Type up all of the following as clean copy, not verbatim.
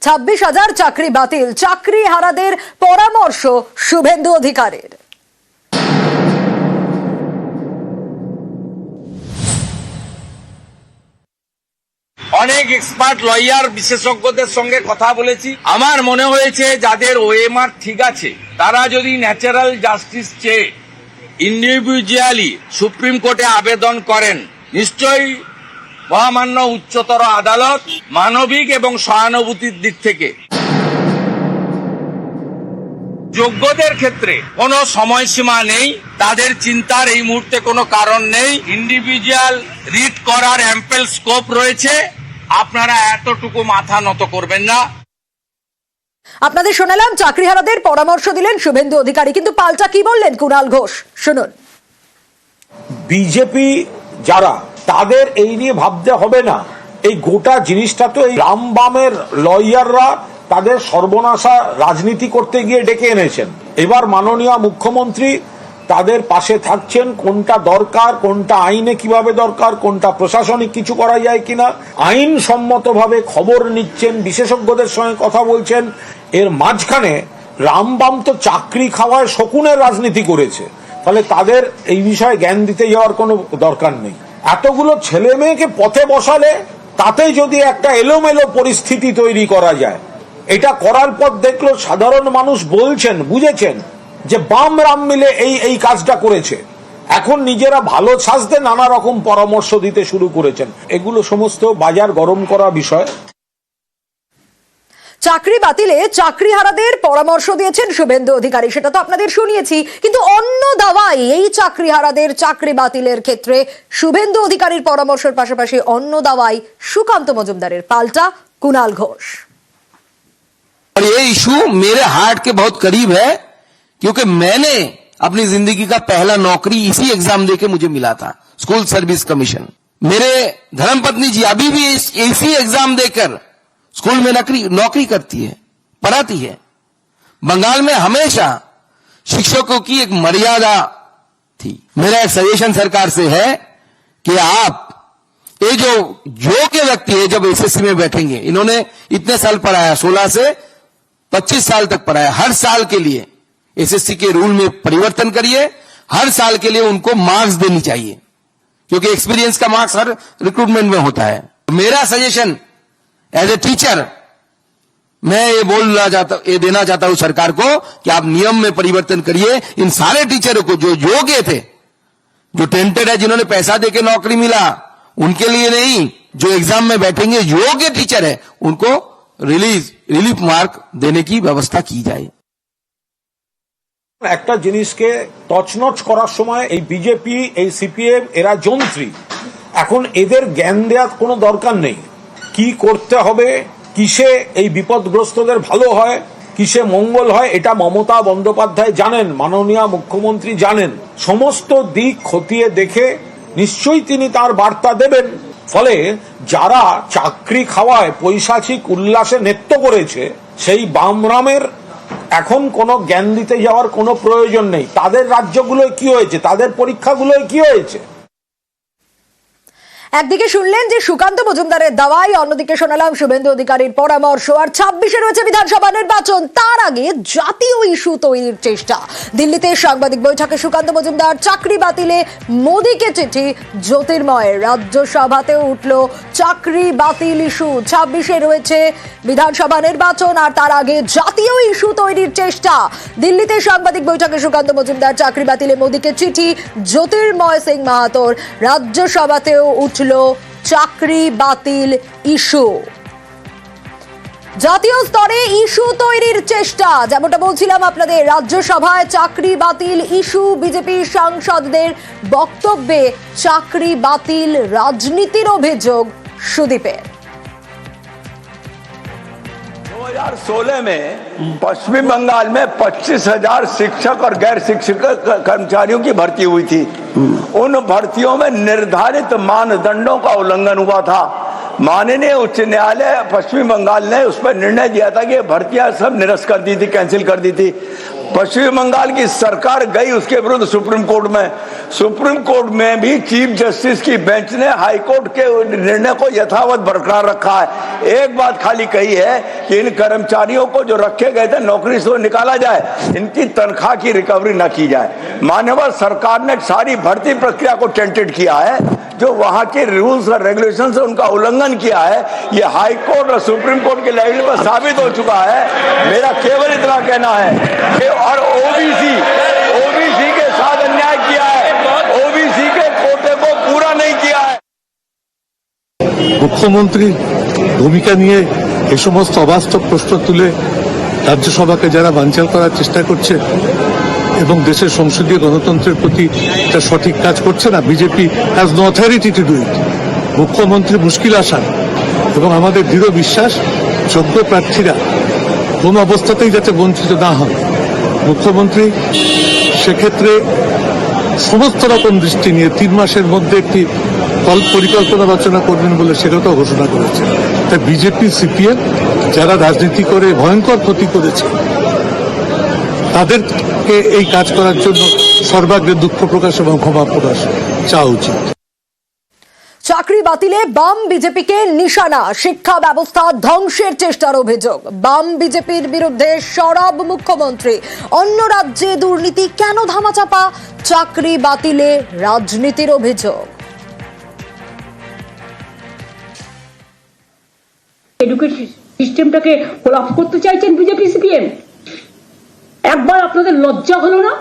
26,000 চাকরি বাতিল, চাকরি হারাদের পরামর্শ শুভেন্দু অধিকারীর। অনেক এক্সপার্ট লয়ার বিশেষজ্ঞদের সঙ্গে কথা বলেছি। আমার মনে হয়েছে যাদের ওএমআর ঠিক আছে তারা যদি ন্যাচারাল জাস্টিস চেয়ে ইন্ডিভিজুয়ালি সুপ্রিম কোর্টে আবেদন করেন, নিশ্চয়ই মহামান্য উচ্চতর আদালত মানবিক এবং সহানুভূতির দিক থেকে যোগ্যদের ক্ষেত্রে কোনো সময়সীমা নেই, তাদের চিন্তার এই মুহূর্তে কোনো কারণ নেই। ইন্ডিভিজুয়াল রিট করার অ্যাম্পেল স্কোপ রয়েছে, আপনারা এতটুকু মাথা নত করবেন না। আপনাদের শোনালাম চাকরিহারাদের পরামর্শ দিলেন শুভেন্দু অধিকারী, কিন্তু পাল্টা কি বললেন কুণাল ঘোষ, শুনুন। বিজেপি যারা, তাদের এই নিয়ে ভাবতে হবে না। এই গোটা জিনিসটা তো এই রাম বামের লয়াররা তাদের সর্বনাশা রাজনীতি করতে গিয়ে ডেকে এনেছেন। এবার মাননীয় মুখ্যমন্ত্রী তাদের পাশে থাকছেন, কোনটা দরকার, কোনটা আইনে কিভাবে দরকার, কোনটা প্রশাসনিক কিছু করা যায় কিনা আইন সম্মতভাবে খবর নিচ্ছেন, বিশেষজ্ঞদের সঙ্গে কথা বলছেন। এর মাঝখানে রামবাম তো চাকরি খাওয়ায় শকুনের রাজনীতি করেছে, ফলে তাদের এই বিষয়ে জ্ঞান দিতে যাওয়ার কোনো দরকার নেই। এতগুলো ছেলে মেয়েকে পথে বসালে তাতে যদি একটা এলোমেলো পরিস্থিতি তৈরি করা যায়, এটা করার পর দেখলো সাধারণ মানুষ বলছেন, বুঝেছেন যে বাম রাম মিলে এই কাজটা করেছে। এখন নিজেরা ভালো সাজতে নানা রকম পরামর্শ দিতে শুরু করেছেন। এগুলো সমস্ত বাজার গরম করা বিষয়। চাকরি বাতিলে চাকরিহারাদের পরামর্শ দিয়েছেন শুভেন্দু অধিকারী, সেটা তো আপনাদের শুনিয়েছি, কিন্তু অন্য দাওয়াই এই চাকরিহারাদের চাকরি বাতিলের ক্ষেত্রে শুভেন্দু অধিকারীর পরামর্শের পাশাপাশি অন্য দাওয়াই সুকান্ত মজুমদারের। পাল্টা কুণাল ঘোষ। और ये इशू मेरे हार्ट के बहुत करीब है, क्योंकि मैंने अपनी जिंदगी का पहला नौकरी इसी एग्जाम देके मुझे मिला था, स्कूल सर्विस कमीशन। मेरे धर्मपत्नी जी अभी भी इसी एग्जाम देकर स्कूल में नौकरी करती है, पढ़ाती है। बंगाल में हमेशा शिक्षकों की एक मर्यादा थी। मेरा एक सजेशन सरकार से है कि आप ये जो योग्य व्यक्ति है जब एसएससी में बैठेंगे, इन्होंने इतने साल पढ़ाया, 16 से 25 साल तक पढ़ाया, हर साल के लिए एसएससी के रूल में परिवर्तन करिए, हर साल के लिए उनको मार्क्स देनी चाहिए, क्योंकि एक्सपीरियंस का मार्क्स हर रिक्रूटमेंट में होता है। मेरा सजेशन एज ए टीचर मैं ये देना चाहता हूं सरकार को कि आप नियम में परिवर्तन करिए। इन सारे टीचरों को जो योग्य थे, जो टेंटेड है, जिन्होंने पैसा देके नौकरी मिला, उनके लिए नहीं, जो एग्जाम में बैठेंगे योग्य टीचर है, उनको रिलीफ मार्क देने की व्यवस्था की जाए। একটা জিনিসকে তছনছ করার সময় এই বিজেপি, এই সিপিএম, এরা যন্ত্রী। এখন এদের জ্ঞান দেওয়ার কোনো দরকার নেই। কি করতে হবে, কিসে এই বিপদগ্রস্তদের ভালো হয়, কিসে মঙ্গল হয়, এটা মমতা বন্দ্যোপাধ্যায় জানেন, মাননীয় মুখ্যমন্ত্রী জানেন। সমস্ত দিক খতিয়ে দেখে নিশ্চয়ই তিনি তার বার্তা দেবেন। ফলে যারা চাকরি খাওয়ায় পৈশাচিক উল্লাসে নৃত্য করেছে, সেই বামরামের এখন কোনো জ্ঞান দিতে যাওয়ার কোনো প্রয়োজন নেই। তাদের রাজ্যগুলোয় কি হয়েছে, তাদের পরীক্ষাগুলোয় কি হয়েছে। একদিকে শুনলেন যে সুকান্ত মজুমদারের দাওয়াই, অন্যদিকে শোনালাম শুভেন্দু অধিকারীর পরামর্শ। আর 26-এ রয়েছে বিধানসভা নির্বাচন, তার আগে জাতীয় ইস্যু তৈরির চেষ্টা। দিল্লিতে সাংবাদিক বৈঠকে সুকান্ত মজুমদার, চাকরি বাতিলে মোদীকে চিঠি জ্যোতির্ময়ের। রাজ্যসভাতেও উঠল চাকরি বাতিল ইস্যু। 26-এ রয়েছে বিধানসভা নির্বাচন, আর তার আগে জাতীয় ইস্যু তৈরির চেষ্টা। দিল্লিতে সাংবাদিক বৈঠকে সুকান্ত মজুমদার, চাকরি বাতিলে মোদীকে চিঠি জ্যোতির্ময় সিং মাহাতোর। রাজ্যসভাতেও উঠল চাকরি বাতিল ইস্যু। জাতীয় স্তরে ইস্যু তৈরির চেষ্টা, যেমনটা বলছিলাম আপনাদের, রাজ্যসভায় চাকরি বাতিল ইস্যু। বিজেপি সাংসদদের বক্তব্যে চাকরি বাতিল রাজনীতির অভিযোগ সুদীপের। 2016 में पश्चिमी बंगाल में 25,000 शिक्षक और गैर शिक्षक कर्मचारियों की भर्ती हुई थी। उन भर्तियों में निर्धारित मानदंडों का उल्लंघन हुआ था। माननीय उच्च न्यायालय पश्चिमी बंगाल ने उस पर निर्णय दिया था कि भर्तियां सब निरस्त कर दी थी, कैंसिल कर दी थी। पश्चिम बंगाल की सरकार गई उसके विरुद्ध सुप्रीम कोर्ट में। सुप्रीम कोर्ट में भी चीफ जस्टिस की बेंच ने हाई कोर्ट के निर्णय को यथावत बरकरार रखा है। एक बात खाली कही है कि इन कर्मचारियों को जो रखे गए थे नौकरी से निकाला जाए, इनकी तनख्वाह की रिकवरी न की जाए। मान्यवर सरकार ने सारी भर्ती प्रक्रिया को टेंटेड किया है, जो वहां के रूल्स और रेगुलेशन से उनका उल्लंघन किया है। ये हाई कोर्ट और सुप्रीम कोर्ट के लेवल पर साबित हो चुका है। मेरा केवल इतना कहना है कि और ओबीसी के साथ अन्याय किया है, ओबीसी के कोटे को पूरा नहीं किया है। মুখ্যমন্ত্রী ভূমিকা নিয়ে এই সমস্ত অবাস্তব প্রশ্ন তুলে রাজ্যসভাকে যারা বানচাল করার চেষ্টা করছে এবং দেশের সংসদীয় গণতন্ত্রের প্রতি এটা সঠিক কাজ করছে না, BJP has no authority to do it. মুখ্যমন্ত্রী মুশকিল আসান এবং আমাদের দৃঢ় বিশ্বাস যোগ্য প্রার্থীরা কোন অবস্থাতেই যাতে বঞ্চিত না হন। মুখ্যমন্ত্রী সেক্ষেত্রে সমস্ত রকম দৃষ্টি নিয়ে 3 মাসের মধ্যে একটি পরিকল্পনা রচনা করবেন বলে সেটাও ঘোষণা করেছে। তাই বিজেপি সিপিএম যারা রাজনীতি করে ভয়ঙ্কর ক্ষতি করেছে তাদেরকে এই কাজ করার জন্য সর্বাগ্রে দুঃখ প্রকাশ এবং ক্ষমা প্রকাশ চাওয়া উচিত। চাকরি বাতিলে বাম বিজেপিকে নিশানা, শিক্ষা ব্যবস্থা ধ্বংসের চেষ্টার অভিযোগ। বাম বিজেপির বিরুদ্ধে সরব মুখ্যমন্ত্রী। অন্য রাজ্যে দুর্নীতি কেন ধামাচাপা? চাকরি বাতিলে রাজনীতির অভিযোগ। এডুকেশন সিস্টেমটাকে কোলাপস করতে চাইছেন বিজেপি সিপিএম। একবার আপনাদের লজ্জা হলো না?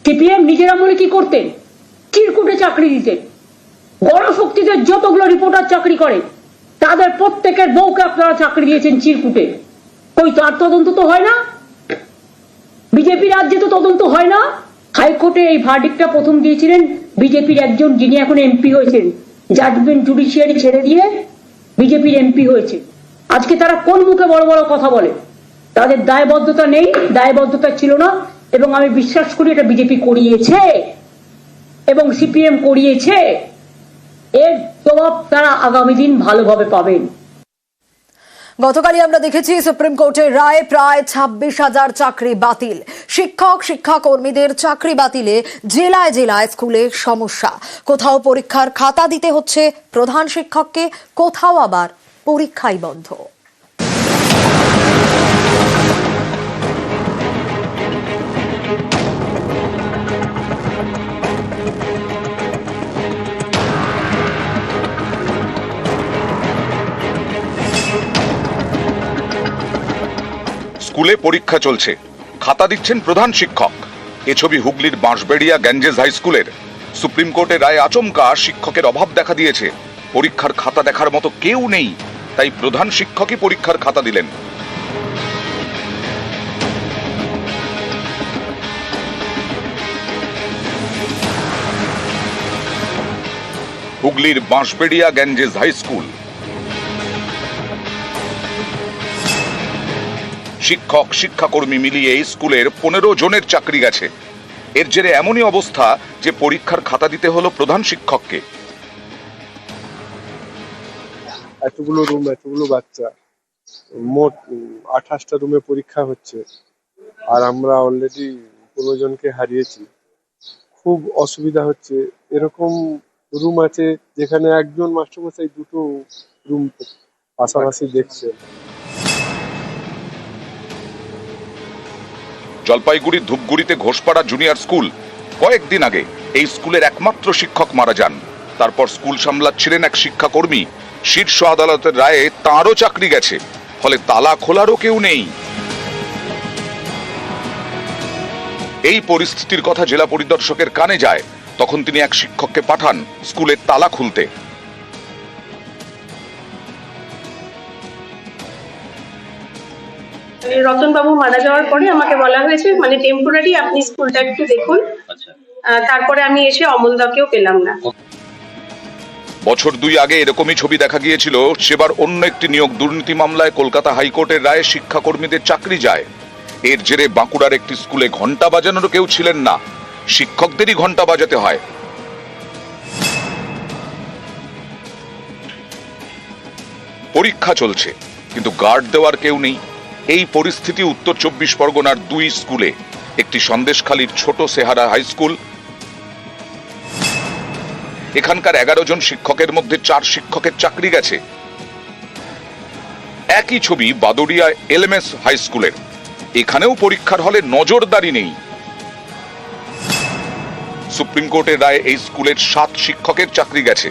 সিপিএম নিজেরা মনে কি করতেন? চিরকুটে চাকরি দিতেন। গণশক্তিদের যতগুলো রিপোর্টার চাকরি করে তাদের প্রত্যেকের বউকে আপনারা চাকরি দিয়েছেন চিরকুটে। কই তার তদন্ত তো হয় না? বিজেপি রাজ্যে তো তদন্ত হয় না। হাইকোর্টে এই ভার্ডিক্টটা প্রথম দিয়েছিলেন বিজেপির একজন, যিনি এখন এমপি হয়েছেন। জাজমেন্ট জুডিশিয়ারি ছেড়ে দিয়ে বিজেপির এমপি হয়েছে। আজকে তারা কোন মুখে বড় বড় কথা বলে? তাদের দায়বদ্ধতা নেই, দায়বদ্ধতা ছিল না। এবং আমি বিশ্বাস করি এটা বিজেপি করিয়েছে এবং সিপিএম করিয়েছে। এর জবাব তারা আগামী দিন ভালোভাবে পাবেন। গতকালই আমরা দেখেছি সুপ্রিম কোর্টের রায়, প্রায় 26,000 চাকরি বাতিল। শিক্ষা কর্মীদের চাকরি বাতিলে জেলায় জেলায় স্কুলে সমস্যা। কোথাও পরীক্ষার খাতা দিতে হচ্ছে প্রধান শিক্ষককে, কোথাও আবার পরীক্ষাই বন্ধ। স্কুলে পরীক্ষা চলছে, খাতা দিচ্ছেন প্রধান শিক্ষক। এ ছবি হুগলির বাঁশবেড়িয়া গ্যাঞ্জেস হাই স্কুলের। সুপ্রিম কোর্টের রায়ে আচমকা শিক্ষকের অভাব দেখা দিয়েছে। পরীক্ষার খাতা দেখার মতো কেউ নেই, তাই প্রধান শিক্ষকই পরীক্ষার খাতা দিলেন। হুগলির বাঁশবেড়িয়া গ্যাঞ্জেস হাই স্কুল। শিক্ষক শিক্ষাকর্মী মিলিয়ে এই স্কুলের 15 জনের চাকরি গেছে। এর জেরে এমনই অবস্থা যে পরীক্ষার খাতা দিতে হলো প্রধান শিক্ষককে। এতগুলো রুম, এতগুলো বাচ্চা, মোট 28টা রুমে পরীক্ষা হচ্ছে, আর আমরা অলরেডি 15 জনকে হারিয়েছি। খুব অসুবিধা হচ্ছে। এরকম রুম আছে যেখানে একজন মাস্টারমশাই 2টো রুম পাশাপাশি দেখছে। জলপাইগুড়ির ধূপগুড়িতে ঘোষপাড়া জুনিয়র স্কুল। কয়েকদিন আগে এই স্কুলের একমাত্র শিক্ষক মারা যান। তারপর স্কুল সামলাচ্ছিলেন এক শিক্ষাকর্মী। শীর্ষ আদালতের রায়ে তাঁরও চাকরি গেছে, ফলে তালা খোলারও কেউ নেই। এই পরিস্থিতির কথা জেলা পরিদর্শকের কানে যায়। তখন তিনি এক শিক্ষককে পাঠান স্কুলের তালা খুলতে। রতন বাবু মারা যাওয়ার পরে আমাকে বলা হয়েছে মানে টেম্পোরারি আপনি স্কুলটা একটু দেখুন। তারপরে আমি এসে অমলদাকেও পেলাম না। বছর 2 আগে এরকমই ছবি দেখা গিয়েছিল। সেবার অন্য একটি নিয়োগ দুর্নীতি মামলায় কলকাতা হাইকোর্টের রায়ে শিক্ষাকর্মীদের চাকরি যায়। এর জেরে বাঁকুড়ার একটি স্কুলে ঘন্টা বাজানোরও কেউ ছিলেন না, শিক্ষকদেরই ঘন্টা বাজাতে হয়। পরীক্ষা চলছে, কিন্তু গার্ড দেওয়ার কেউ নেই। এই পরিস্থিতি উত্তর 24 পরগনার 2 স্কুলে, একটি সন্দেশখালীর ছোট সেহারা হাই স্কুল। এখানকার 11 জন শিক্ষকের মধ্যে 4 শিক্ষকের চাকরি গেছে। একই ছবি বাদুড়িয়া এলএমএস হাই স্কুলের, এখানেও পরীক্ষার হলে নজরদারি নেই। সুপ্রিম কোর্টের রায়ে এই স্কুলের 7 শিক্ষকের চাকরি গেছে।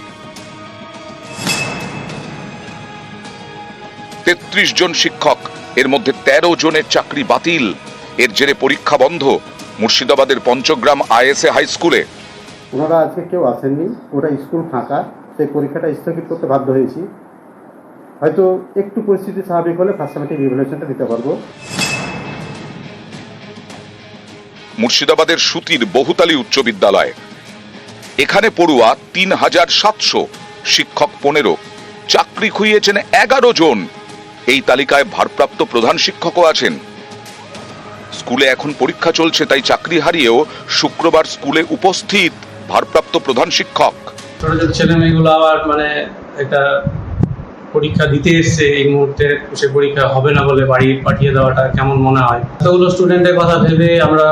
33 জন শিক্ষক, এর মধ্যে 13 জনের চাকরি বাতিল। এর জেরে পরীক্ষা বন্ধ মুর্শিদাবাদের পঞ্চগ্রাম আইএসএ হাই স্কুলে। ওনারা আজকে কেউ আসেননি, ওটা স্কুল ফাঁকা, সেই পরীক্ষাটা স্থগিত করতে বাধ্য হয়েছি। হয়তো একটু পরিস্থিতি স্বাভাবিক হলে ফার্স্ট সেমেস্টার রিভ্যালুয়েশনটা দিতে পারবো। মুর্শিদাবাদের সুতির বহুতালী উচ্চ বিদ্যালয়, এখানে পড়ুয়া 3700, শিক্ষক 15, চাকরি খুইয়েছেন 11 জন। এই তালিকায় ভারপ্রাপ্ত প্রধান শিক্ষকও আছেন। স্কুলে এখন পরীক্ষা চলছে, তাই চাকরি হারিয়েও শুক্রবার স্কুলে উপস্থিত ভারপ্রাপ্ত প্রধান শিক্ষক। ছোট ছোট ছেলে মেয়েগুলো আবার মানে একটা পরীক্ষা দিতে এসছে, এই মুহূর্তে সে পরীক্ষা হবে না বলে বাড়ি পাঠিয়ে দেওয়াটা কেমন মনে হয়? এতগুলো স্টুডেন্টের কথা ভেবে আমরা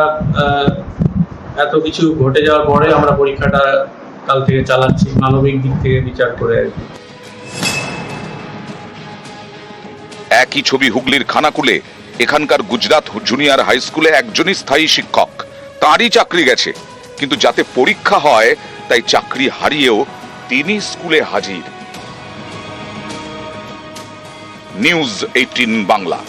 এত কিছু ঘটে যাওয়ার পরে আমরা পরীক্ষাটা কাল থেকে চালাচ্ছি, মানবিক দিক থেকে বিচার করে আর কি। একই ছবি হুগলির খানাকুলে, এখানকার গুজরাট জুনিয়র হাই স্কুলে একজনই স্থায়ী শিক্ষক, তারই চাকরি গেছে। কিন্তু যাতে পরীক্ষা হয় তাই চাকরি হারিয়েও তিনি স্কুলে হাজির। নিউজ 18 বাংলা।